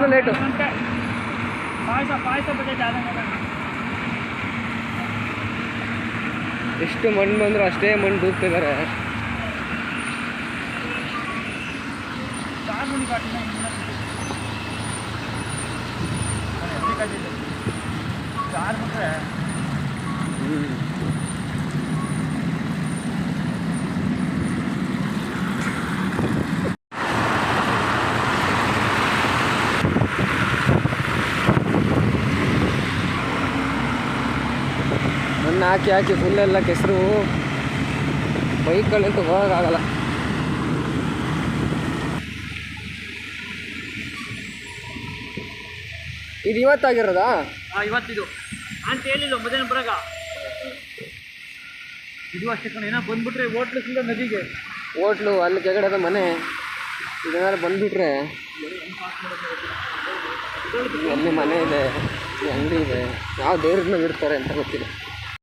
ಇನ್ನೂ ಲೇಟು. ಎಷ್ಟು ಮಣ್ಣು ಬಂದರೂ ಅಷ್ಟೇ ಮಣ್ಣು ದೂಗ್ತಿದ್ದಾರೆ. ಮಣ್ಣು ಹಾಕಿ ಹಾಕಿ ಫುಲ್ಲೆಲ್ಲ ಕೆಸರು, ಬೈಕ್ಗಳಂತೂ ಹೋಗೋಕ್ಕಾಗಲ್ಲ. ಇದು ಇವತ್ತಾಗಿರೋದಾ? ಇವತ್ತಿದು ಅಂತ ಹೇಳಿಲ್ಲ ಮಧ್ಯಾಹ್ನ ಬರಾಗ. ಇದು ಅಷ್ಟೇ ಕಣ, ಏನೋ ಬಂದ್ಬಿಟ್ರೆ ಹೋಟ್ಲು ಸಿಗ ನದಿಗೆ, ಹೋಟ್ಲು ಅಲ್ಲಿ ಕೆಳಗಡೆ ಮನೆ ಇದನ್ನಾರು ಬಂದುಬಿಟ್ರೆ ಅಲ್ಲಿ ಮನೆ ಇದೆ, ಅಂಗಡಿ ಇದೆ, ಯಾವ ದೇವ್ರನ್ನ ಬಿಡ್ತಾರೆ ಅಂತ ಗೊತ್ತಿಲ್ಲ.